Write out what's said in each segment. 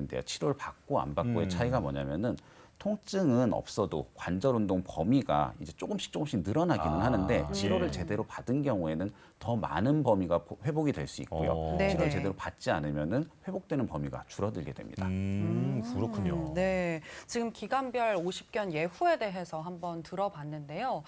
돼요. 치료를 받고 안 받고의 차이가 뭐냐면은 통증은 없어도 관절 운동 범위가 이제 조금씩 늘어나기는 하는데 치료를 제대로 받은 경우에는 더 많은 범위가 회복이 될 수 있고요. 치료를 제대로 받지 않으면은 회복되는 범위가 줄어들게 됩니다. 그렇군요. 네, 지금 기관별 50견 예후에 대해서 한번 들어봤는데요.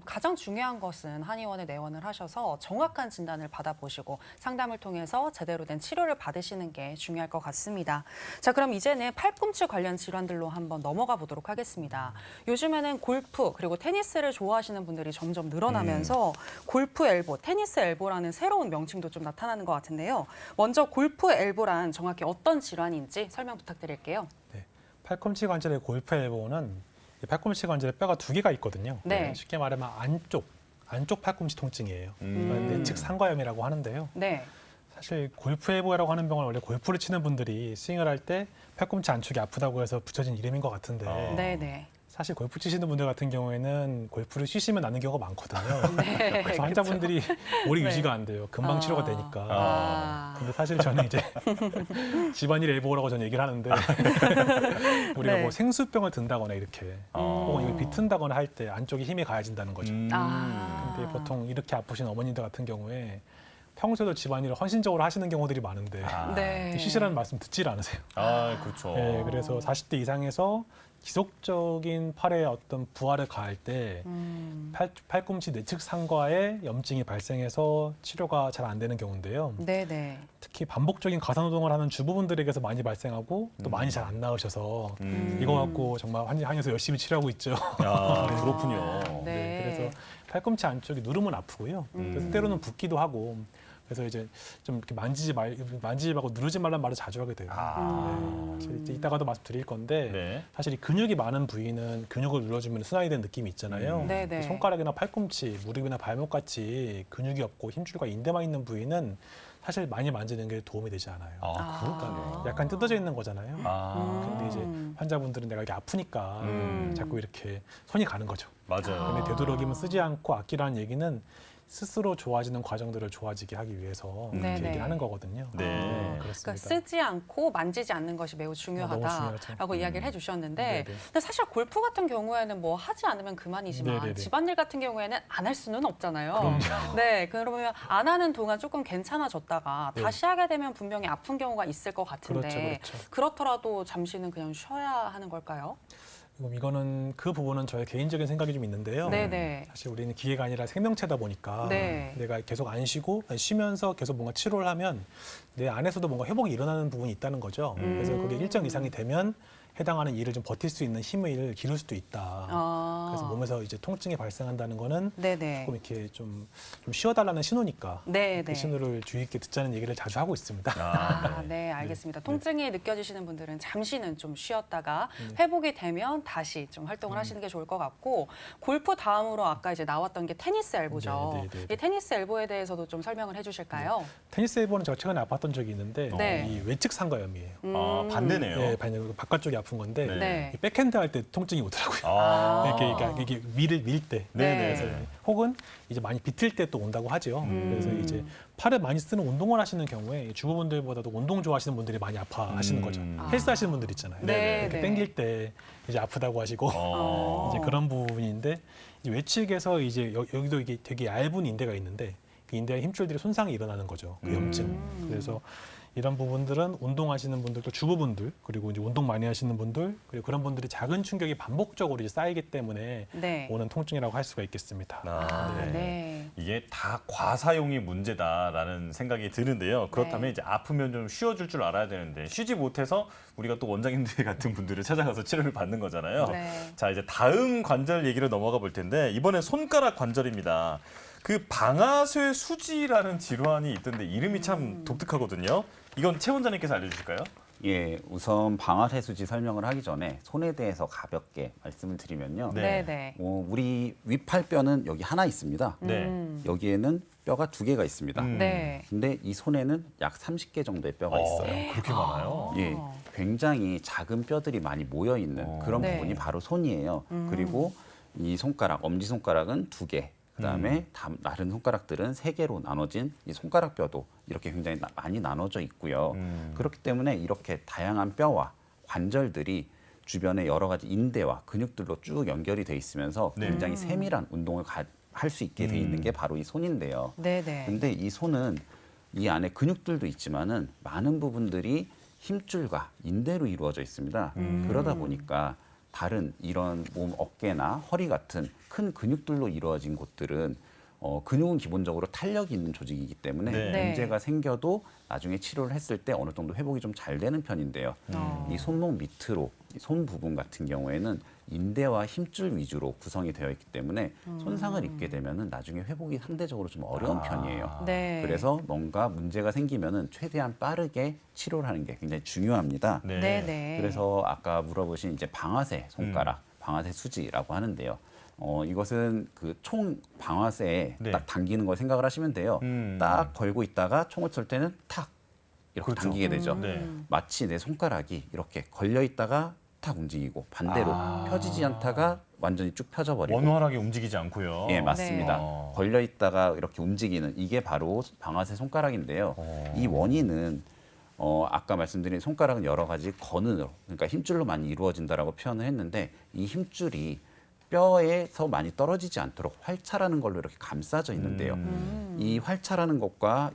가장 중요한 것은 한의원에 내원을 하셔서 정확한 진단을 받아보시고 상담을 통해서 제대로 된 치료를 받으시는 게 중요할 것 같습니다. 자, 그럼 이제는 팔꿈치 관련 질환들로 한번 넘어가 보도록 하겠습니다. 요즘에는 골프 그리고 테니스를 좋아하시는 분들이 점점 늘어나면서 골프 엘보, 테니스 엘보라는 새로운 명칭도 좀 나타나는 것 같은데요. 먼저 골프 엘보란 정확히 어떤 질환인지 설명 부탁드릴게요. 네, 팔꿈치 관절의 골프 엘보는 팔꿈치 관절에 뼈가 두 개가 있거든요. 네. 쉽게 말하면 안쪽 팔꿈치 통증이에요. 내측 상과염이라고 하는데요. 네. 사실 골프 엘보라고 하는 병은 원래 골프를 치는 분들이 스윙을 할 때 팔꿈치 안쪽이 아프다고 해서 붙여진 이름인 것 같은데 네네. 사실 골프 치시는 분들 같은 경우에는 골프를 쉬시면 나는 경우가 많거든요. 네, 그래서 환자분들이 오래 유지가 안 돼요. 금방 치료가 되니까. 근데 사실 저는 이제 집안일 엘보라고 저는 얘기를 하는데 우리가 네. 뭐 생수병을 든다거나 이렇게 혹은 이걸 비튼다거나 할 때 안쪽에 힘이 가해진다는 거죠. 근데 보통 이렇게 아프신 어머님들 같은 경우에 평소에도 집안일을 헌신적으로 하시는 경우들이 많은데 네. 쉬시라는 말씀 듣질 않으세요. 그렇죠. 네, 그래서 40대 이상에서 지속적인 팔의 어떤 부하를 가할 때 팔꿈치 내측 상과에 염증이 발생해서 치료가 잘 안 되는 경우인데요. 네네. 특히 반복적인 가사노동을 하는 주부분들에게서 많이 발생하고 또 많이 잘 안 나으셔서 이거 갖고 정말 한의에서 열심히 치료하고 있죠. 그렇군요. 네. 그래서 팔꿈치 안쪽이 누르면 아프고요. 그래서 때로는 붓기도 하고 그래서 이제 좀 이렇게 만지지 말고 누르지 말라는 말을 자주 하게 돼요. 네. 이제 이따가도 말씀드릴 건데 네. 사실 이 근육이 많은 부위는 근육을 눌러주면 순환이 되는 느낌이 있잖아요. 네네. 손가락이나 팔꿈치, 무릎이나 발목 같이 근육이 없고 힘줄과 인대만 있는 부위는 사실 많이 만지는 게 도움이 되지 않아요. 그렇군요. 약간 뜯어져 있는 거잖아요. 근데 이제 음. 환자분들은 내가 이렇게 아프니까 자꾸 이렇게 손이 가는 거죠. 맞아요. 근데 되도록이면 쓰지 않고 아끼라는 얘기는 스스로 좋아지는 과정들을 좋아지게 하기 위해서 이렇게 네네. 얘기를 하는 거거든요. 네. 그렇습니다. 그러니까 쓰지 않고 만지지 않는 것이 매우 너무 중요하다라고 중요하죠. 이야기를 해주셨는데 네네. 근데 사실 골프 같은 경우에는 뭐 하지 않으면 그만이지만 네네네. 집안일 같은 경우에는 안 할 수는 없잖아요. 그럼요. 네, 그러면 안 하는 동안 조금 괜찮아졌다가 네. 다시 하게 되면 분명히 아픈 경우가 있을 것 같은데 그렇죠. 그렇더라도 잠시는 그냥 쉬어야 하는 걸까요? 이거는 그 부분은 저의 개인적인 생각이 좀 있는데요. 네네. 사실 우리는 기계가 아니라 생명체다 보니까 네. 내가 계속 안 쉬면서 계속 뭔가 치료를 하면 내 안에서도 뭔가 회복이 일어나는 부분이 있다는 거죠. 그래서 그게 일정 이상이 되면 해당하는 일을 좀 버틸 수 있는 힘을 기를 수도 있다. 그래서 몸에서 이제 통증이 발생한다는 거는 네네. 조금 이렇게 좀 쉬어달라는 신호니까 네네. 그 신호를 주의 깊게 듣자는 얘기를 자주 하고 있습니다. 네, 알겠습니다. 통증이 느껴지시는 분들은 잠시는 좀 쉬었다가 회복이 되면 다시 좀 활동을 하시는 게 좋을 것 같고 골프 다음으로 아까 이제 나왔던 게 테니스 엘보죠. 네. 이 테니스 엘보에 대해서도 좀 설명을 해주실까요? 테니스 엘보는 제가 최근에 아팠던 적이 있는데 네. 이 외측 상과염이에요. 반대네요. 네, 바깥쪽이 아픈 건데 네. 이 백핸드 할 때 통증이 오더라고요. 이게 밀 때. 네. 그래서 혹은 이제 많이 비틀 때 또 온다고 하죠. 그래서 이제 팔을 많이 쓰는 운동을 하시는 경우에 주부분들보다도 운동 좋아하시는 분들이 많이 아파하시는 거죠. 헬스 하시는 분들 있잖아요. 네, 이렇게 네. 당길 때 이제 아프다고 하시고 이제 그런 부분인데 이제 외측에서 이제 여기도 이게 되게 얇은 인대가 있는데 그 인대의 힘줄들이 손상이 일어나는 거죠. 그 염증. 그래서 이런 부분들은 운동하시는 분들, 또 주부분들, 그리고 이제 운동 많이 하시는 분들, 그리고 그런 분들이 작은 충격이 반복적으로 이제 쌓이기 때문에 네. 오는 통증이라고 할 수가 있겠습니다. 네. 이게 다 과사용이 문제다라는 생각이 드는데요. 그렇다면 네. 이제 아프면 좀 쉬어줄 줄 알아야 되는데 쉬지 못해서 우리가 또 원장님들 같은 분들을 찾아가서 치료를 받는 거잖아요. 네. 자, 이제 다음 관절 얘기로 넘어가 볼 텐데 이번엔 손가락 관절입니다. 그 방아쇠 수지라는 질환이 있던데 이름이 참 독특하거든요. 이건 최 원장님께서 알려주실까요? 예, 우선 방아쇠수지 설명을 하기 전에 손에 대해서 가볍게 말씀을 드리면요. 네. 네. 우리 위팔뼈는 여기 하나 있습니다. 네. 여기에는 뼈가 2개가 있습니다. 네. 근데 이 손에는 약 30개 정도의 뼈가 있어요. 그렇게 많아요? 예, 굉장히 작은 뼈들이 많이 모여 있는 그런 네. 부분이 바로 손이에요. 그리고 이 손가락, 엄지손가락은 2개. 그다음에 다른 손가락들은 3개로 나눠진 이 손가락뼈도 이렇게 굉장히 많이 나눠져 있고요. 그렇기 때문에 이렇게 다양한 뼈와 관절들이 주변에 여러 가지 인대와 근육들로 쭉 연결이 돼 있으면서 굉장히 세밀한 운동을 할 수 있게 돼 있는 게 바로 이 손인데요. 네네. 근데 이 손은 이 안에 근육들도 있지만은 많은 부분들이 힘줄과 인대로 이루어져 있습니다. 그러다 보니까 다른 이런 몸 어깨나 허리 같은 큰 근육들로 이루어진 곳들은 근육은 기본적으로 탄력이 있는 조직이기 때문에 네. 문제가 생겨도 나중에 치료를 했을 때 어느 정도 회복이 좀 잘 되는 편인데요. 이 손목 밑으로 이 손 부분 같은 경우에는 인대와 힘줄 위주로 구성이 되어 있기 때문에 손상을 입게 되면은 나중에 회복이 상대적으로 좀 어려운 편이에요. 네. 그래서 뭔가 문제가 생기면은 최대한 빠르게 치료를 하는 게 굉장히 중요합니다. 네. 네네. 그래서 아까 물어보신 이제 방아쇠 손가락, 방아쇠 수지라고 하는데요. 이것은 그 총 방아쇠에 네. 딱 당기는 걸 생각을 하시면 돼요. 딱 걸고 있다가 총을 쏠 때는 탁 이렇게 그렇죠. 당기게 되죠. 네. 마치 내 손가락이 이렇게 걸려 있다가 탁 움직이고 반대로 펴지지 않다가 완전히 쭉 펴져 버리고. 원활하게 움직이지 않고요. 예, 맞습니다. 네. 걸려 있다가 이렇게 움직이는 이게 바로 방아쇠 손가락인데요. 이 원인은 아까 말씀드린 손가락은 여러 가지 건으로, 그러니까 힘줄로 많이 이루어진다라고 표현을 했는데 이 힘줄이 뼈에서 많이 떨어지지 않도록 활차라는 걸로 이렇게 감싸져 있는데요. 이 활차라는 것과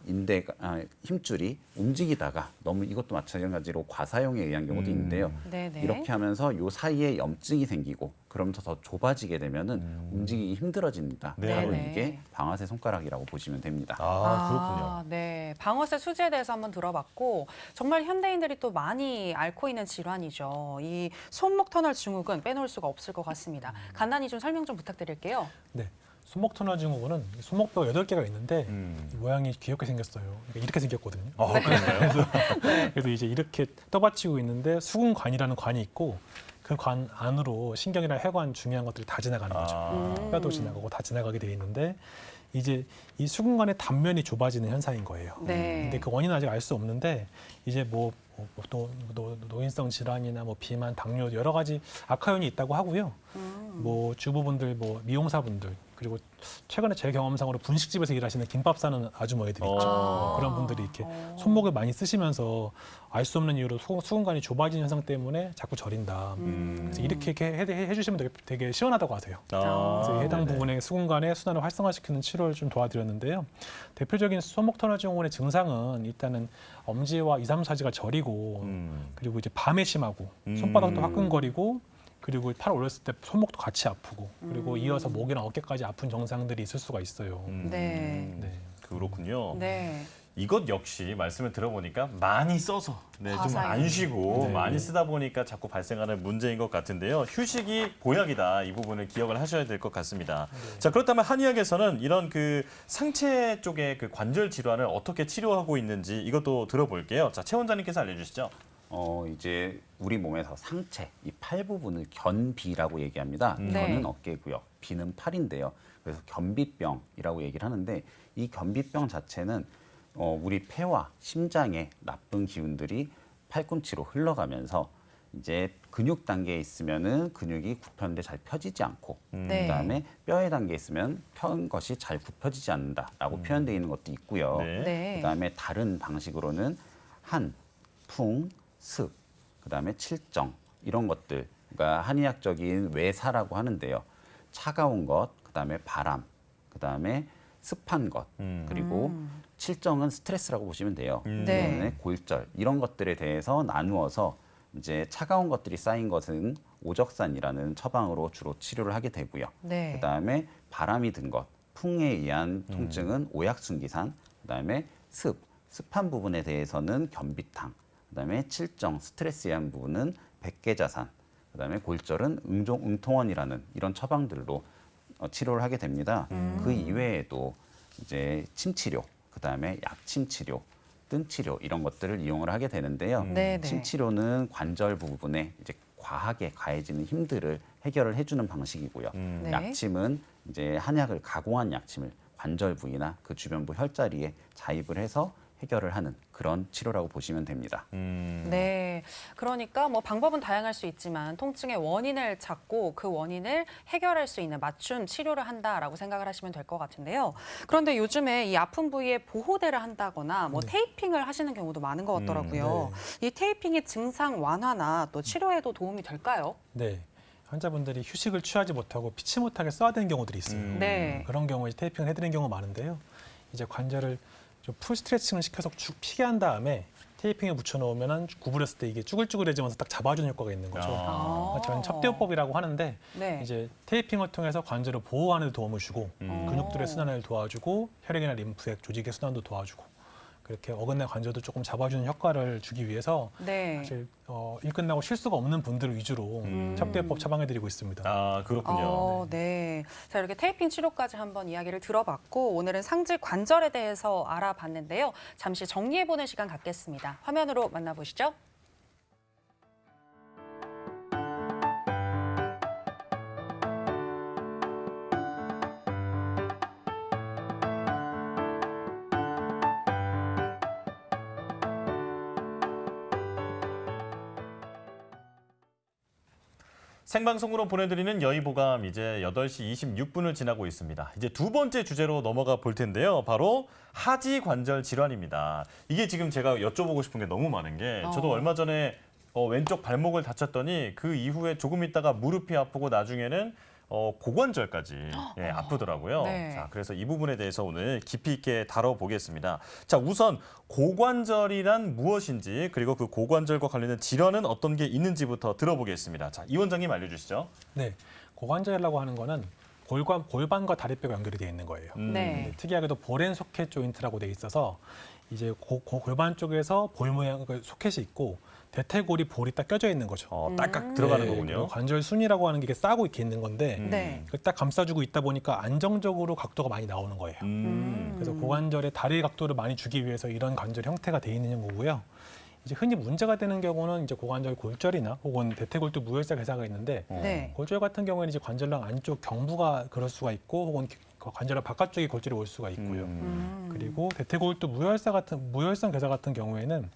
힘줄이 움직이다가 너무 이것도 마찬가지로 과사용에 의한 경우도 있는데요. 네네. 이렇게 하면서 요 사이에 염증이 생기고 그러면서 더 좁아지게 되면은 움직이기 힘들어집니다. 네. 바로 네네. 이게 방아쇠 손가락이라고 보시면 됩니다. 그렇군요. 네. 방아쇠 수지에 대해서 한번 들어봤고 정말 현대인들이 또 많이 앓고 있는 질환이죠. 이 손목 터널 증후군 빼놓을 수가 없을 것 같습니다. 간단히 좀 설명 좀 부탁드릴게요. 네. 손목 터널 증후군은 손목뼈가 8개가 있는데 모양이 귀엽게 생겼어요. 그러니까 이렇게 생겼거든요. 그래서 이제 이렇게 떠받치고 있는데 수근관이라는 관이 있고 그 관 안으로 신경이나 혈관 중요한 것들이 다 지나가는 거죠. 뼈도 지나가고 다 지나가게 돼 있는데 이제 이 수근관의 단면이 좁아지는 현상인 거예요. 네. 근데 그 원인은 아직 알 수 없는데 이제 뭐 노인성 질환이나 뭐 비만, 당뇨 여러 가지 악화 요인이 있다고 하고요. 뭐 주부분들, 뭐 미용사분들 그리고 최근에 제 경험상으로 분식집에서 일하시는 김밥 싸는 아주머니들 있죠. 그런 분들이 이렇게 손목을 많이 쓰시면서 알 수 없는 이유로 수근관이 좁아지는 현상 때문에 자꾸 저린다. 그래서 이렇게 해주시면 되게 시원하다고 하세요. 그래서 해당 부분의 수근관의 순환을 활성화시키는 치료를 좀 도와드렸는데요. 대표적인 손목 터널 증후군의 증상은 일단은 엄지와 2, 3, 4지가 저리고 그리고 이제 밤에 심하고 손바닥도 화끈거리고 그리고 팔 올렸을 때 손목도 같이 아프고 그리고 이어서 목이나 어깨까지 아픈 증상들이 있을 수가 있어요. 네. 네. 그렇군요. 네. 이것 역시 말씀을 들어보니까 많이 써서 좀 안 쉬고 네. 많이 쓰다 보니까 자꾸 발생하는 문제인 것 같은데요. 휴식이 보약이다. 이 부분을 기억을 하셔야 될 것 같습니다. 자, 그렇다면 한의학에서는 이런 그 상체 쪽의 그 관절 질환을 어떻게 치료하고 있는지 이것도 들어볼게요. 자, 최 원장님께서 알려주시죠. 이제 우리 몸에서 상체, 이 팔 부분을 견비라고 얘기합니다. 네. 견은 어깨고요. 비는 팔인데요. 그래서 견비병이라고 얘기를 하는데 이 견비병 자체는 우리 폐와 심장에 나쁜 기운들이 팔꿈치로 흘러가면서 이제 근육 단계에 있으면은 근육이 굽혔는데 잘 펴지지 않고 네. 그다음에 뼈의 단계에 있으면 편 것이 잘 굽혀지지 않는다라고 표현되어 있는 것도 있고요. 네. 네. 그다음에 다른 방식으로는 한, 풍, 습, 그다음에 칠정 이런 것들, 그러니까 한의학적인 외사라고 하는데요. 차가운 것, 그다음에 바람, 그다음에 습한 것, 그리고 칠정은 스트레스라고 보시면 돼요. 네. 그다음에 골절 이런 것들에 대해서 나누어서 이제 차가운 것들이 쌓인 것은 오적산이라는 처방으로 주로 치료를 하게 되고요. 네. 그다음에 바람이 든 것, 풍에 의한 통증은 오약순기산, 그다음에 습한 부분에 대해서는 견비탕, 그다음에 칠정, 스트레스에 의한 부분은 백계자산, 그다음에 골절은 응통원이라는 이런 처방들로 치료를 하게 됩니다. 그 이외에도 이제 침치료, 그다음에 약침치료, 뜸치료 이런 것들을 이용을 하게 되는데요. 네네. 침치료는 관절 부분에 이제 과하게 가해지는 힘들을 해결을 해주는 방식이고요. 네. 약침은 이제 한약을 가공한 약침을 관절 부위나 그 주변부 혈자리에 자입을 해서 해결을 하는 그런 치료라고 보시면 됩니다. 네, 그러니까 뭐 방법은 다양할 수 있지만 통증의 원인을 찾고 그 원인을 해결할 수 있는 맞춤 치료를 한다라고 생각을 하시면 될 것 같은데요. 그런데 요즘에 이 아픈 부위에 보호대를 한다거나 뭐 테이핑을 하시는 경우도 많은 것 같더라고요. 이 테이핑이 증상 완화나 또 치료에도 도움이 될까요? 네. 환자분들이 휴식을 취하지 못하고 피치 못하게 써야 되는 경우들이 있어요. 네. 그런 경우에 테이핑을 해드리는 경우가 많은데요. 이제 관절을 좀 풀 스트레칭을 시켜서 쭉 피게 한 다음에 테이핑에 붙여놓으면 구부렸을 때 이게 쭈글쭈글해지면서 딱 잡아주는 효과가 있는 거죠. 저는 첩대호법이라고 하는데 네. 이제 테이핑을 통해서 관절을 보호하는 데 도움을 주고 근육들의 순환을 도와주고 혈액이나 림프의 조직의 순환도 도와주고 그렇게 어긋난 관절도 조금 잡아주는 효과를 주기 위해서 네. 사실 일 끝나고 쉴 수가 없는 분들을 위주로 첩대호법 처방해드리고 있습니다. 아, 그렇군요. 네. 자, 이렇게 테이핑 치료까지 한번 이야기를 들어봤고 오늘은 상지 관절에 대해서 알아봤는데요. 잠시 정리해보는 시간 갖겠습니다. 화면으로 만나보시죠. 생방송으로 보내드리는 여의보감 이제 8시 26분을 지나고 있습니다. 이제 두 번째 주제로 넘어가 볼 텐데요. 바로 하지 관절 질환입니다. 이게 지금 제가 여쭤보고 싶은 게 너무 많은 게 저도 얼마 전에 왼쪽 발목을 다쳤더니 그 이후에 조금 있다가 무릎이 아프고 나중에는 고관절까지 아프더라고요. 네. 자, 그래서 이 부분에 대해서 오늘 깊이 있게 다뤄보겠습니다. 자, 우선 고관절이란 무엇인지 그리고 그 고관절과 관련된 질환은 어떤 게 있는지부터 들어보겠습니다. 자, 이 원장님 알려주시죠. 네, 고관절이라고 하는 거는 골반과 다리뼈가 연결이 되어 있는 거예요. 네. 특이하게도 볼앤 소켓 조인트라고 되어 있어서 이제 골반 쪽에서 볼 모양 소켓이 있고 대퇴골이 볼이 딱 껴져 있는 거죠. 딱딱 들어가는 네, 거군요. 그리고 관절 순이라고 하는 게 이렇게 싸고 이렇게 있는 건데 네. 딱 감싸주고 있다 보니까 안정적으로 각도가 많이 나오는 거예요. 그래서 고관절의 다리 각도를 많이 주기 위해서 이런 관절 형태가 돼 있는 거고요. 이제 흔히 문제가 되는 경우는 이제 고관절 골절이나 혹은 대퇴골두 무혈색 괴사가 있는데 네. 골절 같은 경우에는 이제 관절랑 안쪽 경부가 그럴 수가 있고 혹은 관절 바깥쪽에 골절이 올 수가 있고요. 그리고 대퇴골두 무혈성 괴사 같은 경우에는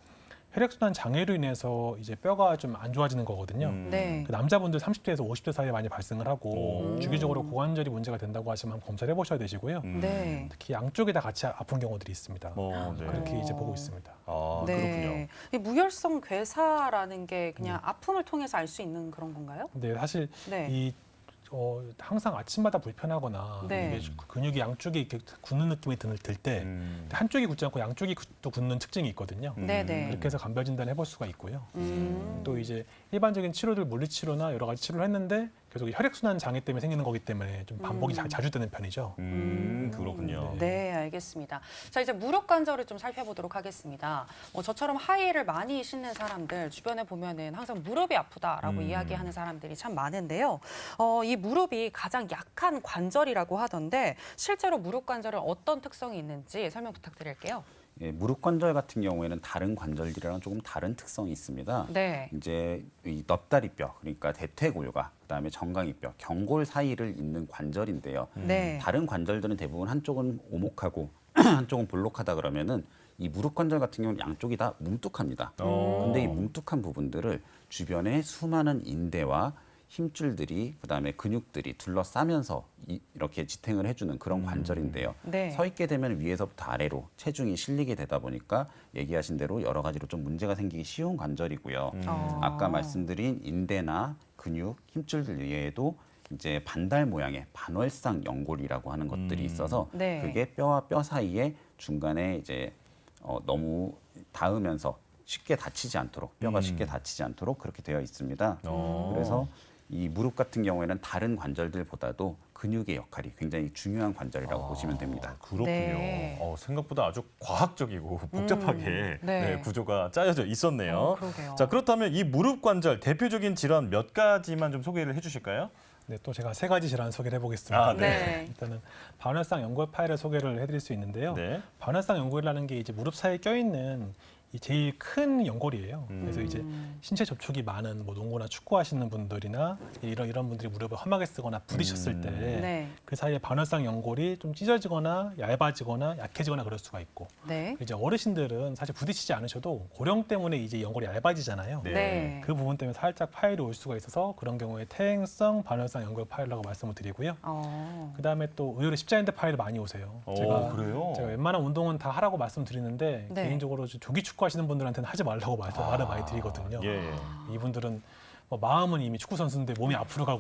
혈액순환 장애로 인해서 이제 뼈가 좀 안 좋아지는 거거든요. 네. 그 남자분들 30대에서 50대 사이에 많이 발생을 하고 주기적으로 고관절이 문제가 된다고 하시면 한번 검사를 해보셔야 되시고요. 네. 특히 양쪽에 다 같이 아픈 경우들이 있습니다. 네. 그렇게 이제 보고 있습니다. 아, 네. 그렇군요. 이 무혈성 괴사라는 게 그냥 아픔을 통해서 알 수 있는 그런 건가요? 근데 사실 네. 이 항상 아침마다 불편하거나 네. 이게 근육이 양쪽이 이렇게 굳는 느낌이 들 때 한쪽이 굳지 않고 양쪽이 또 굳는 특징이 있거든요. 네네. 그렇게 해서 간별 진단을 해볼 수가 있고요. 또 이제 일반적인 치료들 물리치료나 여러 가지 치료를 했는데 계속 혈액순환 장애 때문에 생기는 거기 때문에 좀 반복이 자주 되는 편이죠. 그렇군요. 네, 알겠습니다. 자, 이제 무릎 관절을 좀 살펴보도록 하겠습니다. 저처럼 하이힐을 많이 신는 사람들 주변에 보면은 항상 무릎이 아프다라고 이야기하는 사람들이 참 많은데요. 이 무릎이 가장 약한 관절이라고 하던데 실제로 무릎 관절은 어떤 특성이 있는지 설명 부탁드릴게요. 예, 무릎 관절 같은 경우에는 다른 관절들이랑 조금 다른 특성이 있습니다. 네. 이제 이 넙다리뼈, 그러니까 대퇴골과 그다음에 정강이뼈, 경골 사이를 잇는 관절인데요. 네. 다른 관절들은 대부분 한쪽은 오목하고 한쪽은 볼록하다 그러면은 이 무릎 관절 같은 경우는 양쪽이 다 뭉툭합니다. 근데 이 뭉툭한 부분들을 주변에 수많은 인대와 힘줄들이 그다음에 근육들이 둘러싸면서 이렇게 지탱을 해주는 그런 관절인데요. 네. 서 있게 되면 위에서부터 아래로 체중이 실리게 되다 보니까 얘기하신 대로 여러 가지로 좀 문제가 생기기 쉬운 관절이고요. 아까 말씀드린 인대나 근육, 힘줄들 외에도 이제 반달 모양의 반월상 연골이라고 하는 것들이 있어서 네. 그게 뼈와 뼈 사이에 중간에 이제 너무 닿으면서 쉽게 다치지 않도록 뼈가 쉽게 다치지 않도록 그렇게 되어 있습니다. 그래서 이 무릎 같은 경우에는 다른 관절들보다도 근육의 역할이 굉장히 중요한 관절이라고 보시면 됩니다. 그렇군요. 네. 생각보다 아주 과학적이고 복잡하게 네. 구조가 짜여져 있었네요. 그러게요. 자, 그렇다면 이 무릎 관절 대표적인 질환 몇 가지만 좀 소개를 해주실까요? 네, 또 제가 3가지 질환 소개를 해보겠습니다. 아, 네. 일단은 반월상 연골 파열을 소개를 해드릴 수 있는데요. 네. 반월상 연골이라는 게 이제 무릎 사이에 껴있는 이 제일 큰 연골이에요. 그래서 이제 신체 접촉이 많은 뭐 농구나 축구 하시는 분들이나 이런 분들이 무릎을 험하게 쓰거나 부딪혔을 때 네. 그 사이에 반월상 연골이 좀 찢어지거나 얇아지거나 약해지거나 그럴 수가 있고 네. 이제 어르신들은 사실 부딪히지 않으셔도 고령 때문에 이제 연골이 얇아지잖아요. 네. 네. 그 부분 때문에 살짝 파열이 올 수가 있어서 그런 경우에 퇴행성 반월상 연골 파열이라고 말씀을 드리고요. 그다음에 또 의외로 십자인대 파열이 많이 오세요. 그래요? 제가 웬만한 운동은 다 하라고 말씀드리는데 네. 개인적으로 조기 축구 하시는 분들한테는 하지 말라고 말을 많이 드리거든요. 예. 이분들은 뭐 마음은 이미 축구 선수인데 몸이 앞으로 가고